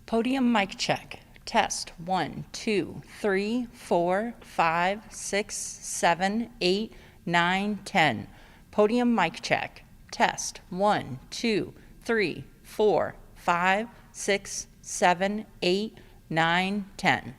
Podium mic check. Test 1, 2, 3, 4, 5, 6, 7, 8, 9, 10. Podium mic check. Test 1, 2, 3, 4, 5, 6, 7, 8, 9, 10.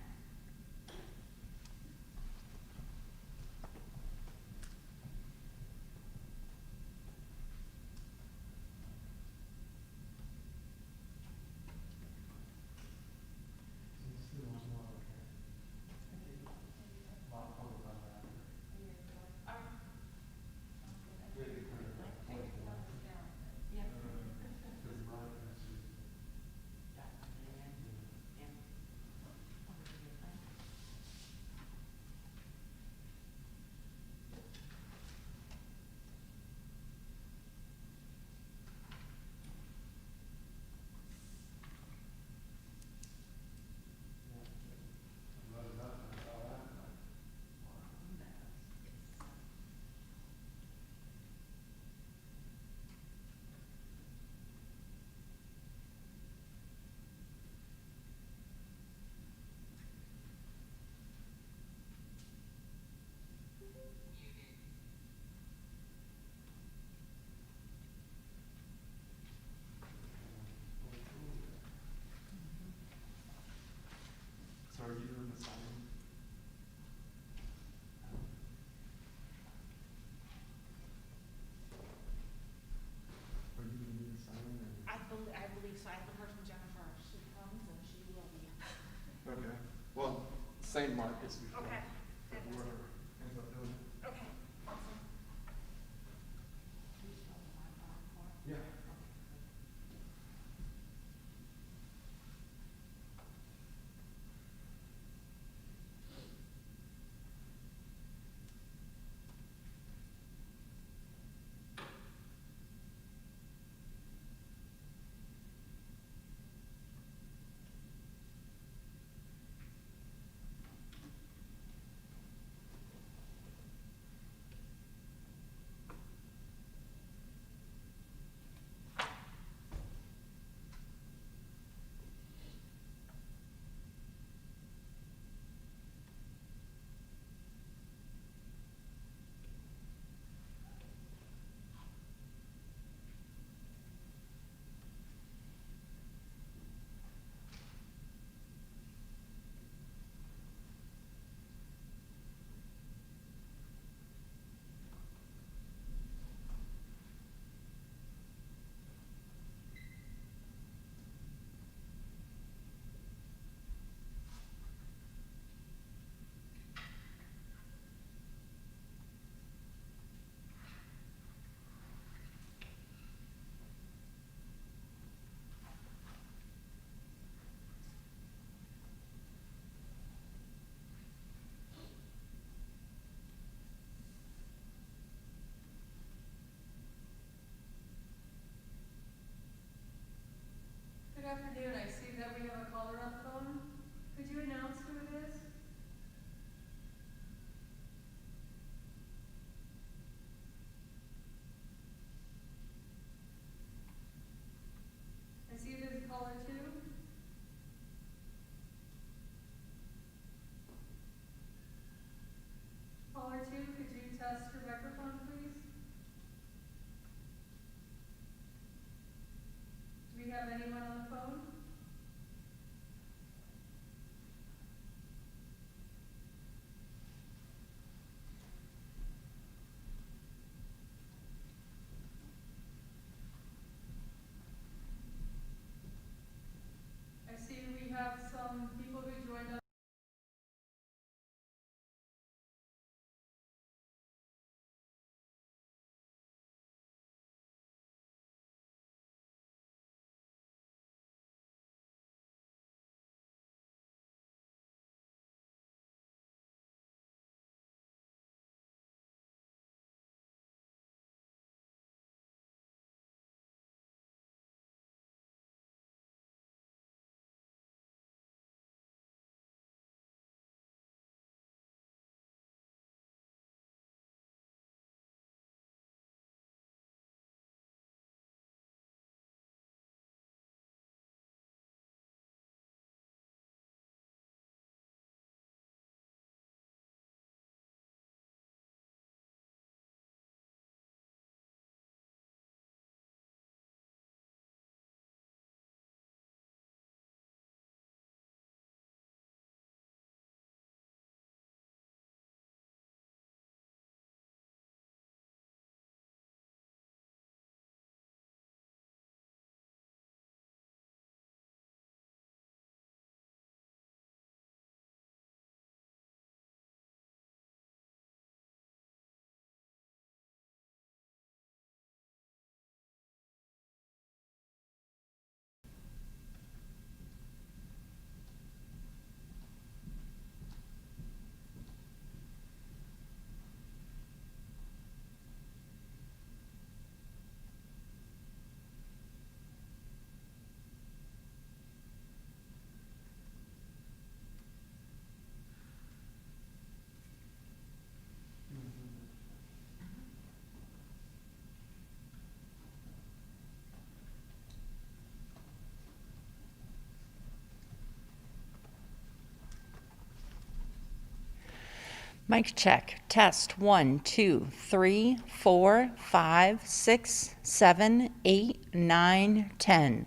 Mic check. Test 1, 2, 3, 4, 5, 6, 7, 8, 9, 10.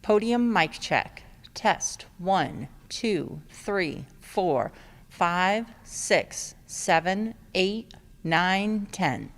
Podium mic check. Test 1, 2, 3, 4, 5, 6, 7, 8, 9, 10.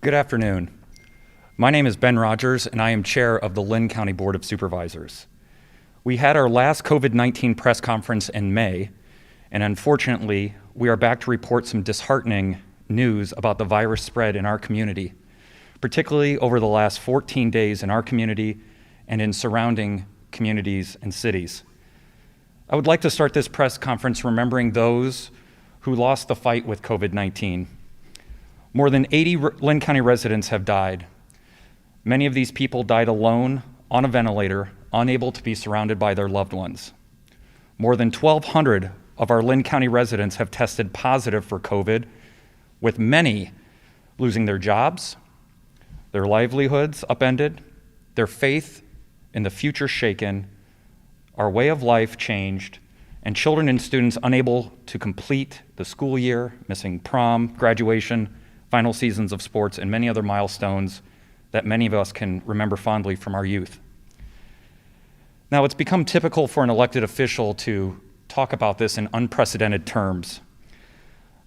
Good afternoon. My name is Ben Rogers, and I am chair of the Linn County Board of Supervisors. We had our last COVID-19 press conference in May, and unfortunately, we are back to report some disheartening news about the virus spread in our community, particularly over the last 14 days in our community and in surrounding communities and cities. I would like to start this press conference remembering those who lost the fight with COVID-19. More than 80 Linn County residents have died. Many of these people died alone, on a ventilator, unable to be surrounded by their loved ones. More than 1,200 of our Linn County residents have tested positive for COVID, with many losing their jobs, their livelihoods upended, their faith in the future shaken, our way of life changed, and children and students unable to complete the school year, missing prom, graduation, final seasons of sports, and many other milestones that many of us can remember fondly from our youth. Now, it's become typical for an elected official to talk about this in unprecedented terms,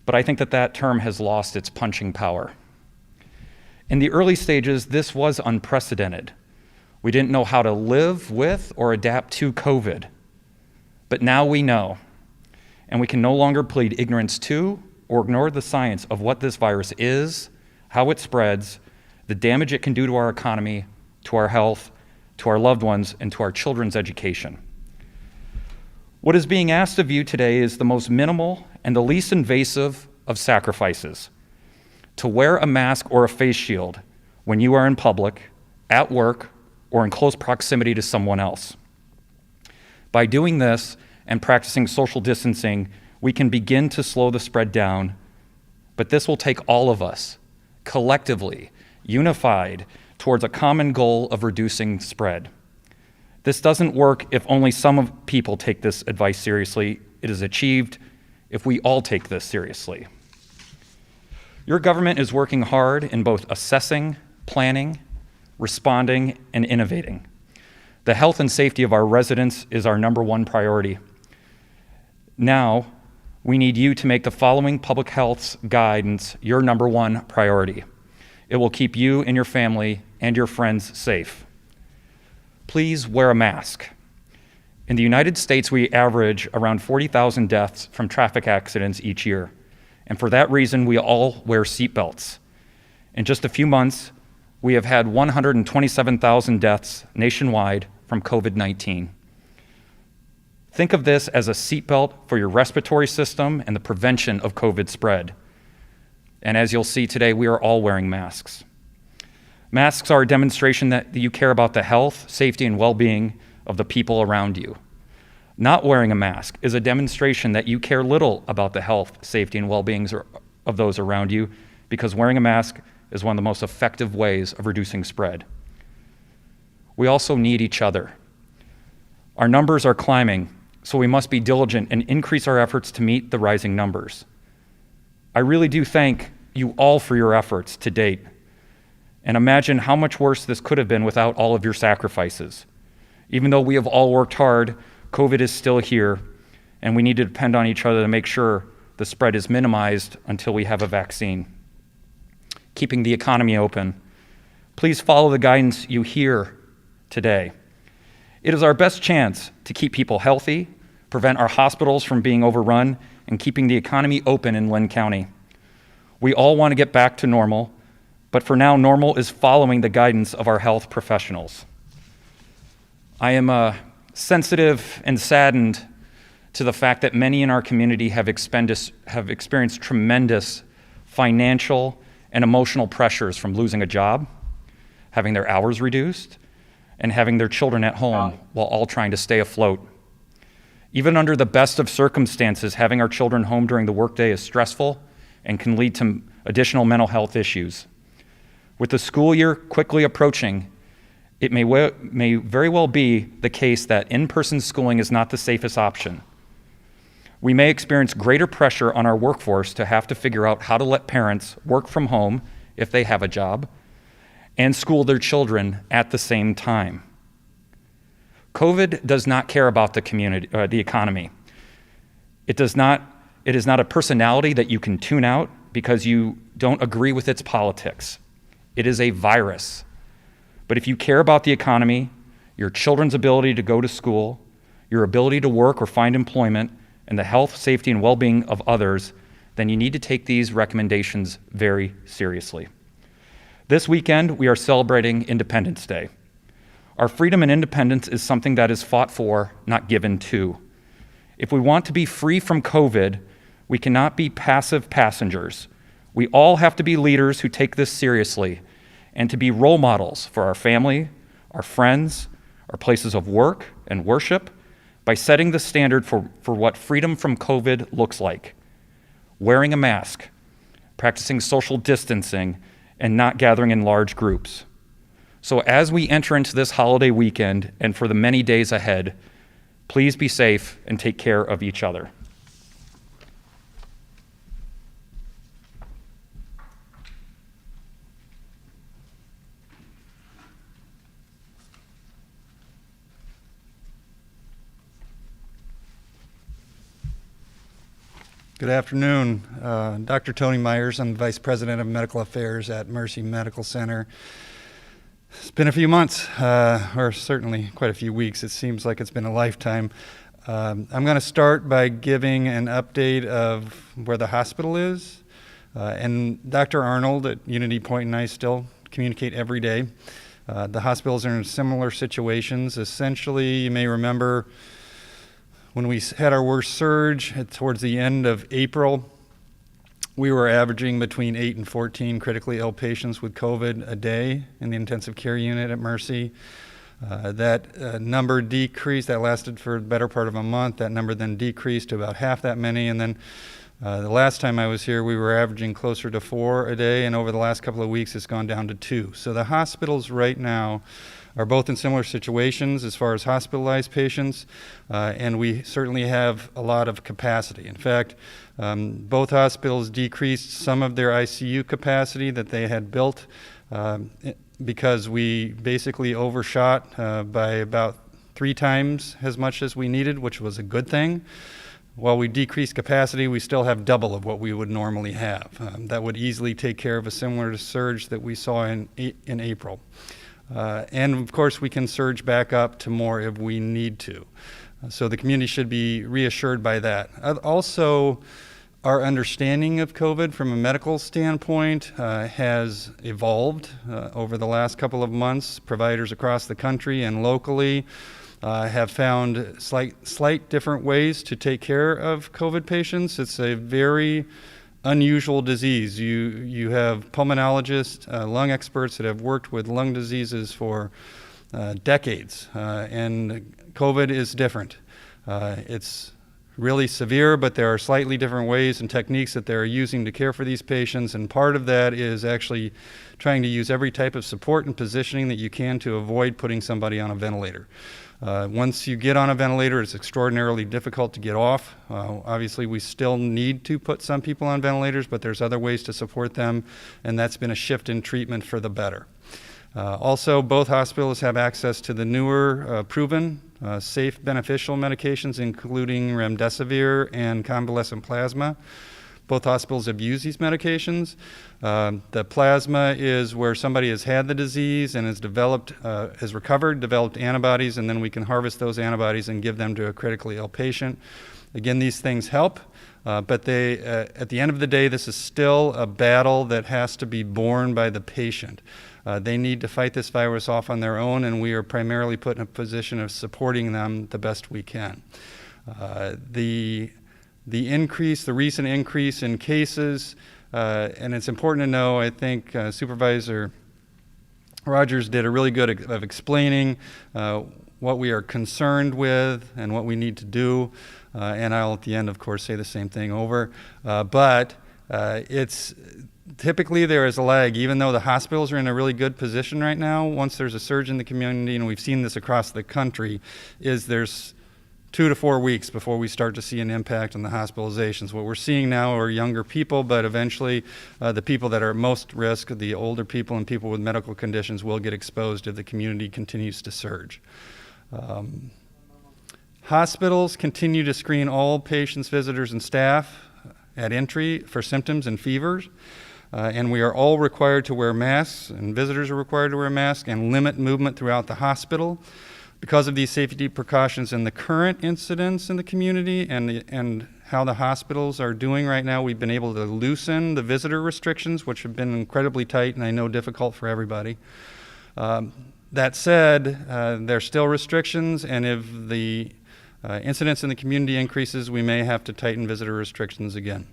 but I think that term has lost its punching power. In the early stages, this was unprecedented. We didn't know how to live with or adapt to COVID, but now we know, and we can no longer plead ignorance to or ignore the science of what this virus is, how it spreads, the damage it can do to our economy, to our health, to our loved ones, and to our children's education. What is being asked of you today is the most minimal and the least invasive of sacrifices: to wear a mask or a face shield when you are in public, at work, or in close proximity to someone else. By doing this and practicing social distancing, we can begin to slow the spread down, but this will take all of us, collectively, unified, towards a common goal of reducing spread. This doesn't work if only some people take this advice seriously. It is achieved if we all take this seriously. Your government is working hard in both assessing, planning, responding, and innovating. The health and safety of our residents is our #1 priority. Now, we need you to make the following public health guidance your #1 priority. It will keep you and your family and your friends safe. Please wear a mask. In the United States, we average around 40,000 deaths from traffic accidents each year, and for that reason, we all wear seatbelts. In just a few months, we have had 127,000 deaths nationwide from COVID-19. Think of this as a seatbelt for your respiratory system and the prevention of COVID spread. And as you'll see today, we are all wearing masks. Masks are a demonstration that you care about the health, safety, and well-being of the people around you. Not wearing a mask is a demonstration that you care little about the health, safety, and well-being of those around you, because wearing a mask is one of the most effective ways of reducing spread. We also need each other. Our numbers are climbing, so we must be diligent and increase our efforts to meet the rising numbers. I really do thank you all for your efforts to date, and imagine how much worse this could have been without all of your sacrifices. Even though we have all worked hard, COVID is still here, and we need to depend on each other to make sure the spread is minimized until we have a vaccine. Keeping the economy open. Please follow the guidance you hear today. It is our best chance to keep people healthy, prevent our hospitals from being overrun, and keeping the economy open in Linn County. We all want to get back to normal, but for now, normal is following the guidance of our health professionals. I am sensitive and saddened to the fact that many in our community have experienced tremendous financial and emotional pressures from losing a job, having their hours reduced, and having their children at home while all trying to stay afloat. Even under the best of circumstances, having our children home during the workday is stressful and can lead to additional mental health issues. With the school year quickly approaching, it may very well be the case that in-person schooling is not the safest option. We may experience greater pressure on our workforce to have to figure out how to let parents work from home if they have a job and school their children at the same time. COVID does not care about the economy. It is not a personality that you can tune out because you don't agree with its politics. It is a virus. But if you care about the economy, your children's ability to go to school, your ability to work or find employment, and the health, safety, and well-being of others, then you need to take these recommendations very seriously. This weekend, we are celebrating Independence Day. Our freedom and independence is something that is fought for, not given to. If we want to be free from COVID, we cannot be passive passengers. We all have to be leaders who take this seriously and to be role models for our family, our friends, our places of work and worship by setting the standard for what freedom from COVID looks like. Wearing a mask, practicing social distancing, and not gathering in large groups. So as we enter into this holiday weekend and for the many days ahead, please be safe and take care of each other. Good afternoon. Dr. Tony Myers. I'm the Vice President of Medical Affairs at Mercy Medical Center. It's been a few months, or certainly quite a few weeks. It seems like it's been a lifetime. I'm going to start by giving an update of where the hospital is. And Dr. Arnold at Unity Point and I still communicate every day. The hospitals are in similar situations. Essentially, you may remember when we had our worst surge towards the end of April, we were averaging between 8 and 14 critically ill patients with COVID a day in the intensive care unit at Mercy. That number decreased. That lasted for the better part of a month. That number then decreased to about half that many. And then the last time I was here, we were averaging closer to 4 a day. And over the last couple of weeks, it's gone down to 2. So the hospitals right now are both in similar situations as far as hospitalized patients, and we certainly have a lot of capacity. In fact, both hospitals decreased some of their ICU capacity that they had built because we basically overshot by about 3 times as much as we needed, which was a good thing. While we decreased capacity, we still have double of what we would normally have. That would easily take care of a similar surge that we saw in April. And of course, we can surge back up to more if we need to. So the community should be reassured by that. Also, our understanding of COVID from a medical standpoint has evolved over the last couple of months. Providers across the country and locally have found slight different ways to take care of COVID patients. It's a very unusual disease. You have pulmonologists, lung experts that have worked with lung diseases for decades, and COVID is different. It's really severe, but there are slightly different ways and techniques that they're using to care for these patients, and part of that is actually trying to use every type of support and positioning that you can to avoid putting somebody on a ventilator. Once you get on a ventilator, it's extraordinarily difficult to get off. Obviously, we still need to put some people on ventilators, but there's other ways to support them, and that's been a shift in treatment for the better. Also, both hospitals have access to the newer, proven, safe, beneficial medications, including remdesivir and convalescent plasma. Both hospitals have used these medications. The plasma is where somebody has had the disease and has recovered, developed antibodies, and then we can harvest those antibodies and give them to a critically ill patient. Again, these things help, but at the end of the day, this is still a battle that has to be borne by the patient. They need to fight this virus off on their own, and we are primarily put in a position of supporting them the best we can. The recent increase in cases, and it's important to know, I think Supervisor Rogers did a really good of explaining what we are concerned with and what we need to do, and I'll at the end, of course, say the same thing over, but it's typically there is a lag. Even though the hospitals are in a really good position right now, once there's a surge in the community, and we've seen this across the country, there's 2 to 4 weeks before we start to see an impact on the hospitalizations. What we're seeing now are younger people, but eventually the people that are at most risk, the older people and people with medical conditions, will get exposed if the community continues to surge. Hospitals continue to screen all patients, visitors, and staff at entry for symptoms and fevers. And we are all required to wear masks, and visitors are required to wear masks and limit movement throughout the hospital. Because of these safety precautions and the current incidents in the community and how the hospitals are doing right now, we've been able to loosen the visitor restrictions, which have been incredibly tight and I know difficult for everybody. That said, there are still restrictions, and if the incidence in the community increases, we may have to tighten visitor restrictions again.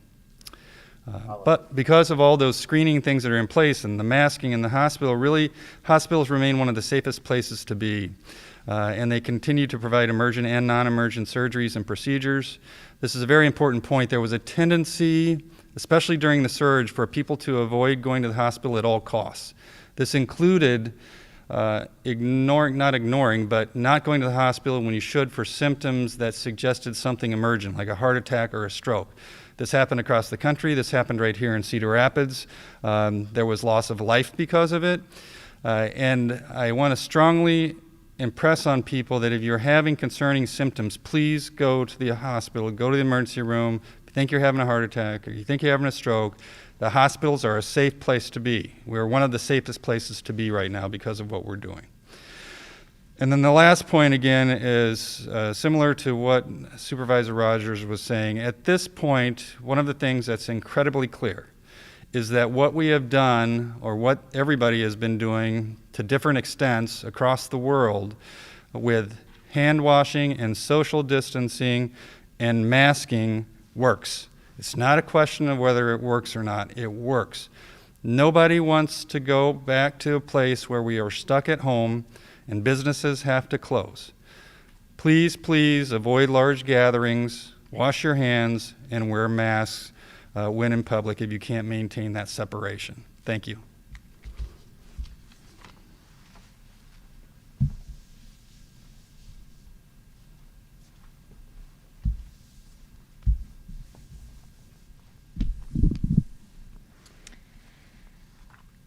But because of all those screening things that are in place and the masking in the hospital, really, hospitals remain one of the safest places to be. And they continue to provide emergent and non-emergent surgeries and procedures. This is a very important point. There was a tendency, especially during the surge, for people to avoid going to the hospital at all costs. This included not going to the hospital when you should for symptoms that suggested something emergent, like a heart attack or a stroke. This happened across the country. This happened right here in Cedar Rapids. There was loss of life because of it. And I want to strongly impress on people that if you're having concerning symptoms, please go to the hospital, go to the emergency room. If you think you're having a heart attack or you think you're having a stroke, the hospitals are a safe place to be. We're one of the safest places to be right now because of what we're doing. And then the last point, again, is similar to what Supervisor Rogers was saying. At this point, one of the things that's incredibly clear is that what we have done, or what everybody has been doing to different extents across the world with hand washing and social distancing and masking, works. It's not a question of whether it works or not. It works. Nobody wants to go back to a place where we are stuck at home and businesses have to close. Please, please avoid large gatherings, wash your hands, and wear masks when in public if you can't maintain that separation. Thank you.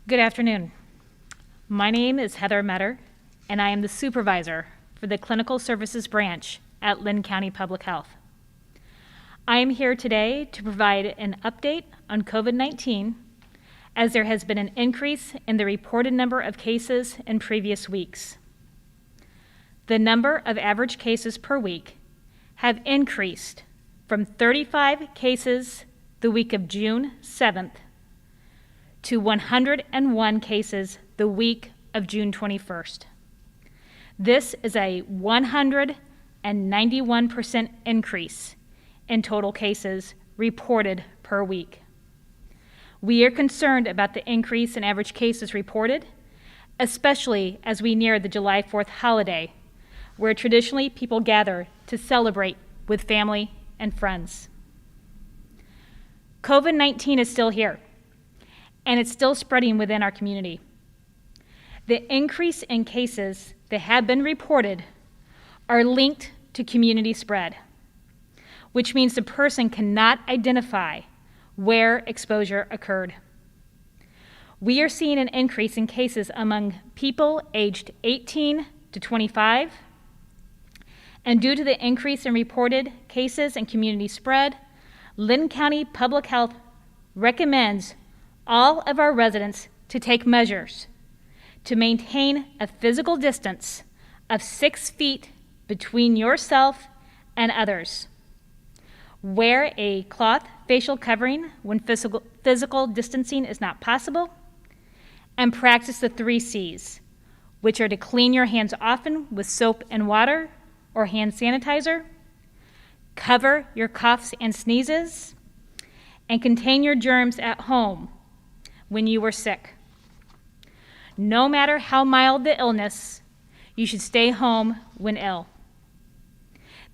Good afternoon. My name is Heather Metter, and I am the supervisor for the Clinical Services Branch at Linn County Public Health. I am here today to provide an update on COVID-19, as there has been an increase in the reported number of cases in previous weeks. The number of average cases per week have increased from 35 cases the week of June 7th to 101 cases the week of June 21st. This is a 191% increase in total cases reported per week. We are concerned about the increase in average cases reported, especially as we near the July 4th holiday, where traditionally people gather to celebrate with family and friends. COVID-19 is still here, and it's still spreading within our community. The increase in cases that have been reported are linked to community spread, which means the person cannot identify where exposure occurred. We are seeing an increase in cases among people aged 18 to 25, and due to the increase in reported cases and community spread, Linn County Public Health recommends all of our residents to take measures to maintain a physical distance of 6 feet between yourself and others. Wear a cloth facial covering when physical distancing is not possible, and practice the 3 C's, which are to clean your hands often with soap and water or hand sanitizer, cover your coughs and sneezes, and contain your germs at home when you were sick. No matter how mild the illness, you should stay home when ill.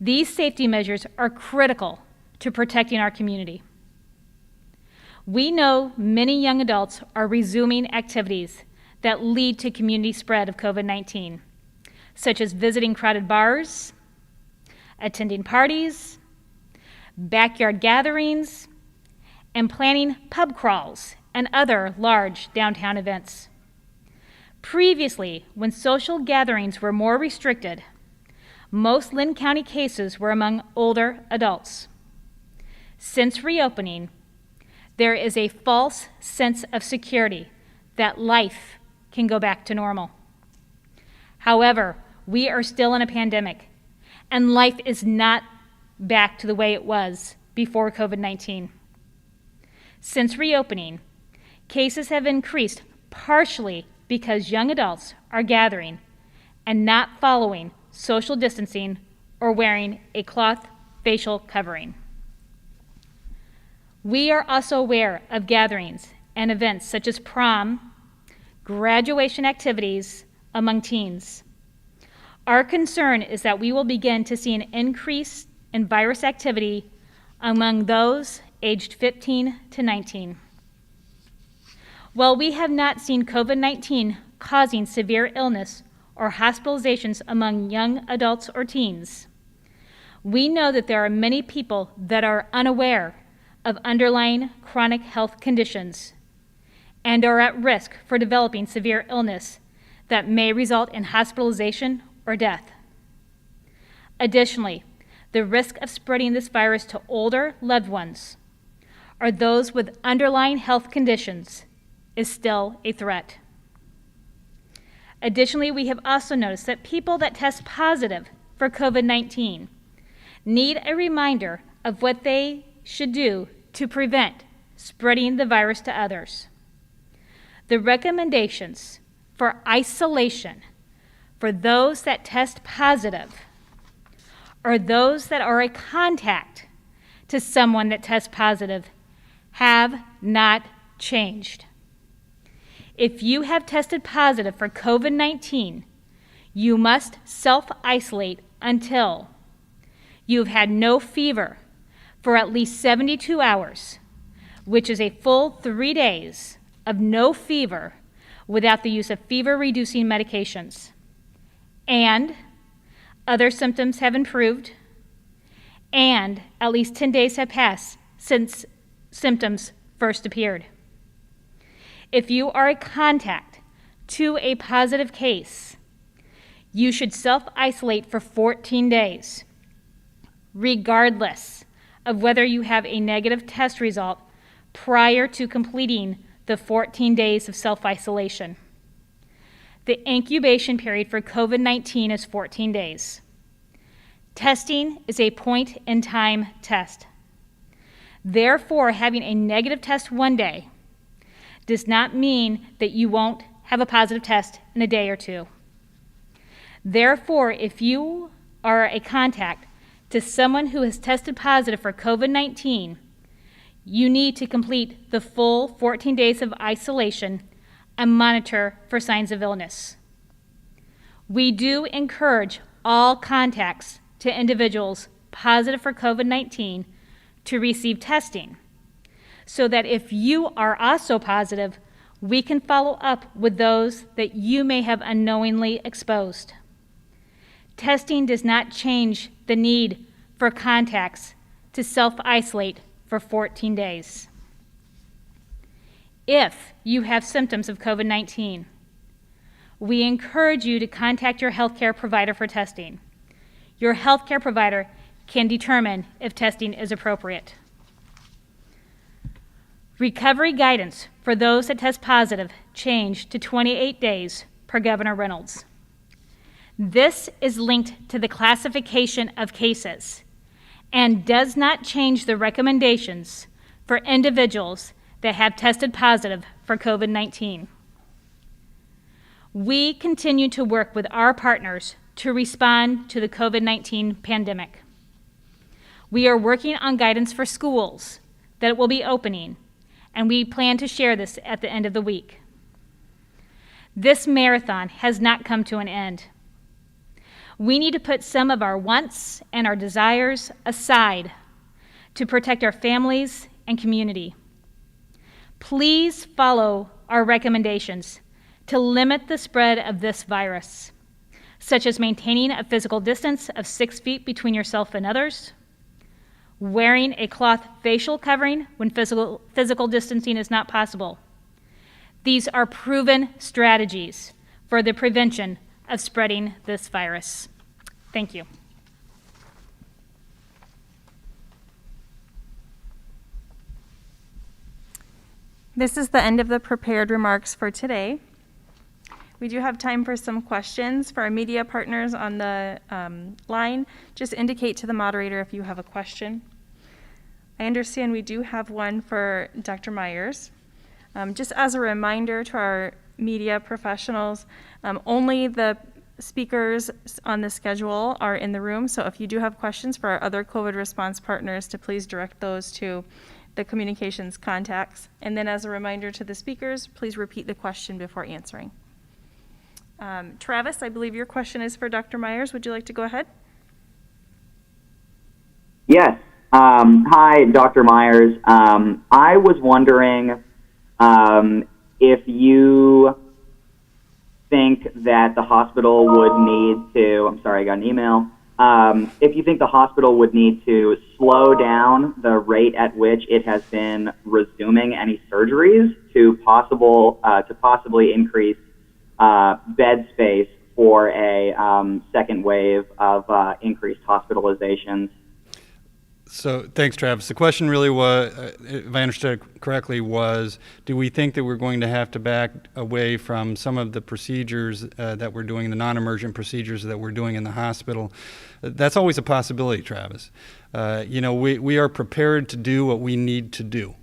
These safety measures are critical to protecting our community. We know many young adults are resuming activities that lead to community spread of COVID-19, such as visiting crowded bars, attending parties, backyard gatherings, and planning pub crawls and other large downtown events. Previously, when social gatherings were more restricted, most Linn County cases were among older adults. Since reopening, there is a false sense of security that life can go back to normal. However, we are still in a pandemic, and life is not back to the way it was before COVID-19. Since reopening, cases have increased partially because young adults are gathering and not following social distancing or wearing a cloth facial covering. We are also aware of gatherings and events such as prom, graduation activities among teens. Our concern is that we will begin to see an increase in virus activity among those aged 15 to 19. While we have not seen COVID-19 causing severe illness or hospitalizations among young adults or teens, we know that there are many people that are unaware of underlying chronic health conditions and are at risk for developing severe illness that may result in hospitalization or death. Additionally, the risk of spreading this virus to older loved ones or those with underlying health conditions is still a threat. Additionally, we have also noticed that people that test positive for COVID-19 need a reminder of what they should do to prevent spreading the virus to others. The recommendations for isolation for those that test positive or those that are a contact to someone that tests positive have not changed. If you have tested positive for COVID-19, you must self-isolate until you've had no fever for at least 72 hours, which is a full 3 days of no fever without the use of fever-reducing medications, and other symptoms have improved, and at least 10 days have passed since symptoms first appeared. If you are a contact to a positive case, you should self-isolate for 14 days, regardless of whether you have a negative test result prior to completing the 14 days of self-isolation. The incubation period for COVID-19 is 14 days. Testing is a point-in-time test. Therefore, having a negative test one day does not mean that you won't have a positive test in a day or two. Therefore, if you are a contact to someone who has tested positive for COVID-19, you need to complete the full 14 days of isolation and monitor for signs of illness. We do encourage all contacts to individuals positive for COVID-19 to receive testing, so that if you are also positive, we can follow up with those that you may have unknowingly exposed. Testing does not change the need for contacts to self-isolate for 14 days. If you have symptoms of COVID-19, we encourage you to contact your healthcare provider for testing. Your healthcare provider can determine if testing is appropriate. Recovery guidance for those that test positive changed to 28 days per Governor Reynolds. This is linked to the classification of cases and does not change the recommendations for individuals that have tested positive for COVID-19. We continue to work with our partners to respond to the COVID-19 pandemic. We are working on guidance for schools that will be opening, and we plan to share this at the end of the week. This marathon has not come to an end. We need to put some of our wants and our desires aside to protect our families and community. Please follow our recommendations to limit the spread of this virus, such as maintaining a physical distance of 6 feet between yourself and others, wearing a cloth facial covering when physical distancing is not possible. These are proven strategies for the prevention of spreading this virus. Thank you. This is the end of the prepared remarks for today. We do have time for some questions for our media partners on the line. Just indicate to the moderator if you have a question. I understand we do have one for Dr. Myers. Just as a reminder to our media professionals, only the speakers on the schedule are in the room. So if you do have questions for our other COVID response partners, to please direct those to the communications contacts. And then as a reminder to the speakers, please repeat the question before answering. Travis, I believe your question is for Dr. Myers. Would you like to go ahead? Yes. Hi, Dr. Myers. I was wondering if you think that the hospital would need to, I'm sorry, I got an email. If you think the hospital would need to slow down the rate at which it has been resuming any surgeries to possibly increase bed space for a second wave of increased hospitalizations. So thanks, Travis. The question really was, if I understood it correctly, was do we think that we're going to have to back away from some of the procedures that we're doing, the non-emergent procedures that we're doing in the hospital? That's always a possibility, Travis. We are prepared to do what we need to do.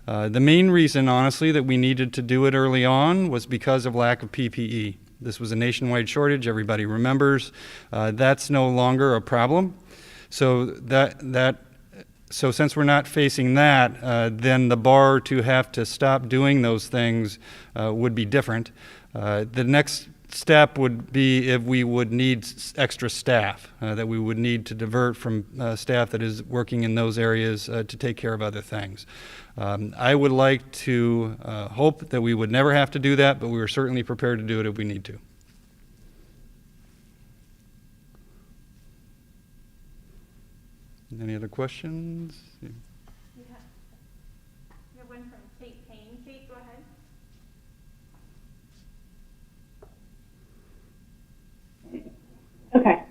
The main reason, honestly, that we needed to do it early on was because of lack of PPE. This was a nationwide shortage, everybody remembers. That's no longer a problem. So since we're not facing that, then the bar to have to stop doing those things would be different. The next step would be if we would need extra staff, that we would need to divert from staff that is working in those areas to take care of other things. I would like to hope that we would never have to do that, but we are certainly prepared to do it if we need to. Any other questions? We have one from Kate Payne. Kate, go ahead. Okay.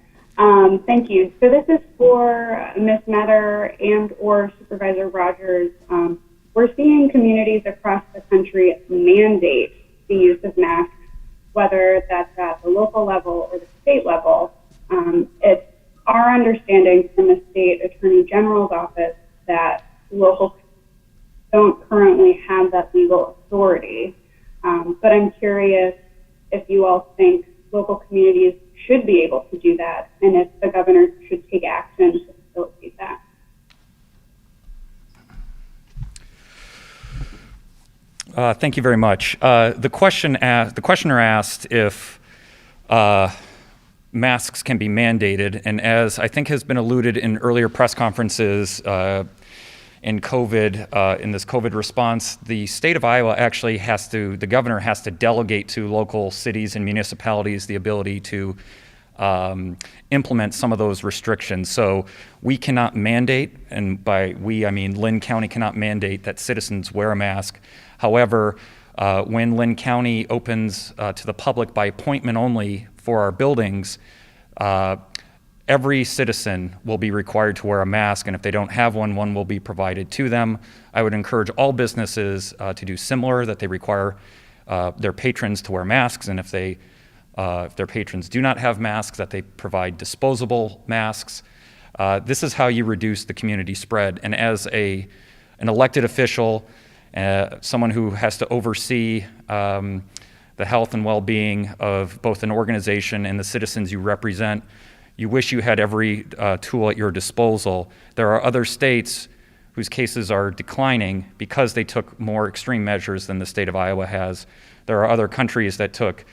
Thank you. So this is for Ms. Metter and or Supervisor Rogers. We're seeing communities across the country mandate the use of masks, whether that's at the local level or the state level. It's our understanding from the state attorney general's office that locals don't currently have that legal authority. But I'm curious if you all think local communities should be able to do that, and if the governor should take action to facilitate that. Thank you very much. The questioner asked if masks can be mandated, and as I think has been alluded in earlier press conferences in COVID, in this COVID response, the state of Iowa actually the governor has to delegate to local cities and municipalities the ability to implement some of those restrictions. So we cannot mandate, and by we I mean Linn County cannot mandate that citizens wear a mask. However, when Linn County opens to the public by appointment only for our buildings, every citizen will be required to wear a mask, and if they don't have one will be provided to them. I would encourage all businesses to do similar, that they require their patrons to wear masks, and if their patrons do not have masks, that they provide disposable masks. This is how you reduce the community spread. And as an elected official, someone who has to oversee the health and well-being of both an organization and the citizens you represent, you wish you had every tool at your disposal. There are other states whose cases are declining because they took more extreme measures than the state of Iowa has. There are other countries that took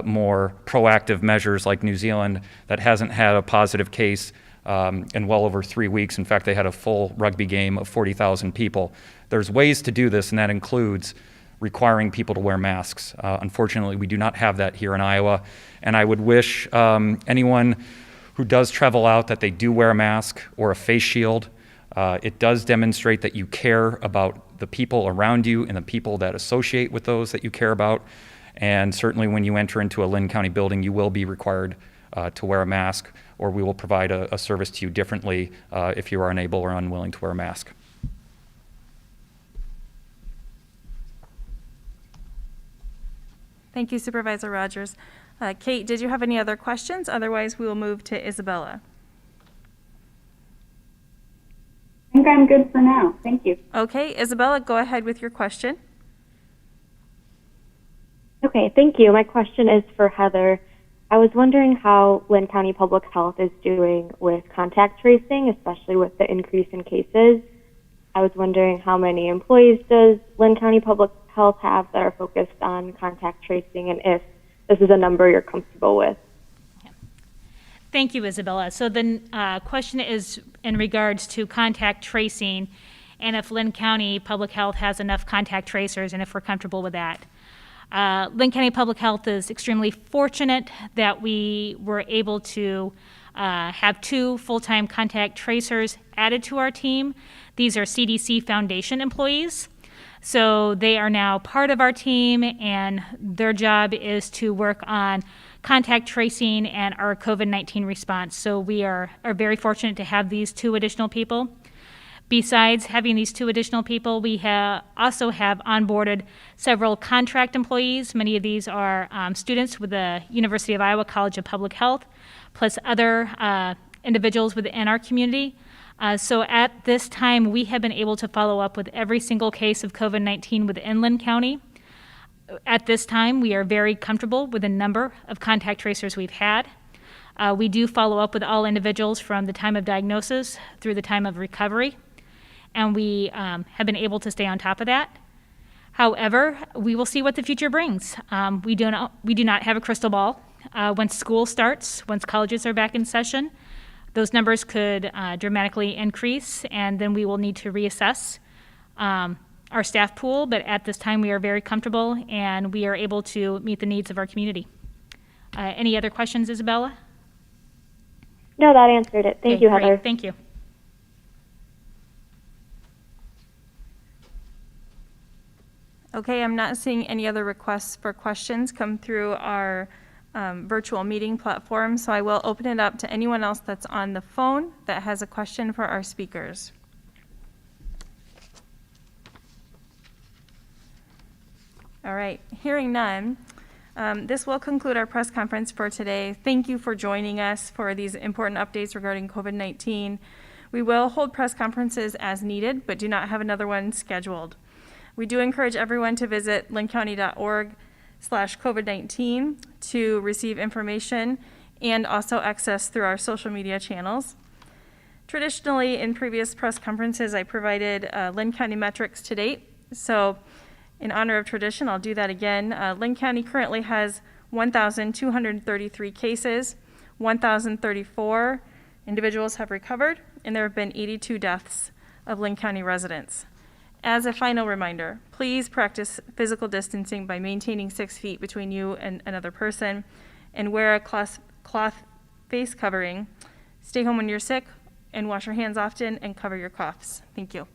more proactive measures, like New Zealand, that hasn't had a positive case in well over 3 weeks. In fact, they had a full rugby game of 40,000 people. There's ways to do this, and that includes requiring people to wear masks. Unfortunately, we do not have that here in Iowa, and I would wish anyone who does travel out that they do wear a mask or a face shield. It does demonstrate that you care about the people around you and the people that associate with those that you care about. And certainly when you enter into a Linn County building, you will be required to wear a mask, or we will provide a service to you differently if you are unable or unwilling to wear a mask. Thank you, Supervisor Rogers. Kate, did you have any other questions? Otherwise, we will move to Isabella. I think I'm good for now. Thank you. Okay, Isabella, go ahead with your question. Okay, thank you. My question is for Heather. I was wondering how Linn County Public Health is doing with contact tracing, especially with the increase in cases. I was wondering how many employees does Linn County Public Health have that are focused on contact tracing, and if this is a number you're comfortable with. Thank you, Isabella. So the question is in regards to contact tracing and if Linn County Public Health has enough contact tracers and if we're comfortable with that. Linn County Public Health is extremely fortunate that we were able to have 2 full-time contact tracers added to our team. These are CDC Foundation employees. So they are now part of our team, and their job is to work on contact tracing and our COVID-19 response. So we are very fortunate to have these 2 additional people. Besides having these 2 additional people, we also have onboarded several contract employees. Many of these are students with the University of Iowa College of Public Health, plus other individuals within our community. So at this time, we have been able to follow up with every single case of COVID-19 within Linn County. At this time, we are very comfortable with the number of contact tracers we've had. We do follow up with all individuals from the time of diagnosis through the time of recovery, and we have been able to stay on top of that. However, we will see what the future brings. We do not have a crystal ball. Once school starts, once colleges are back in session, those numbers could dramatically increase, and then we will need to reassess our staff pool. But at this time, we are very comfortable, and we are able to meet the needs of our community. Any other questions, Isabella? No, that answered it. Thank you, Heather. Great. Thank you. Okay, I'm not seeing any other requests for questions come through our virtual meeting platform, so I will open it up to anyone else that's on the phone that has a question for our speakers. All right, hearing none, this will conclude our press conference for today. Thank you for joining us for these important updates regarding COVID-19. We will hold press conferences as needed, but do not have another one scheduled. We do encourage everyone to visit linncounty.org/COVID-19 to receive information and also access through our social media channels. Traditionally, in previous press conferences, I provided Linn County metrics to date. So in honor of tradition, I'll do that again. Linn County currently has 1,233 cases, 1,034 individuals have recovered, and there have been 82 deaths of Linn County residents. As a final reminder, please practice physical distancing by maintaining 6 feet between you and another person, and wear a cloth face covering. Stay home when you're sick, and wash your hands often and cover your coughs. Thank you.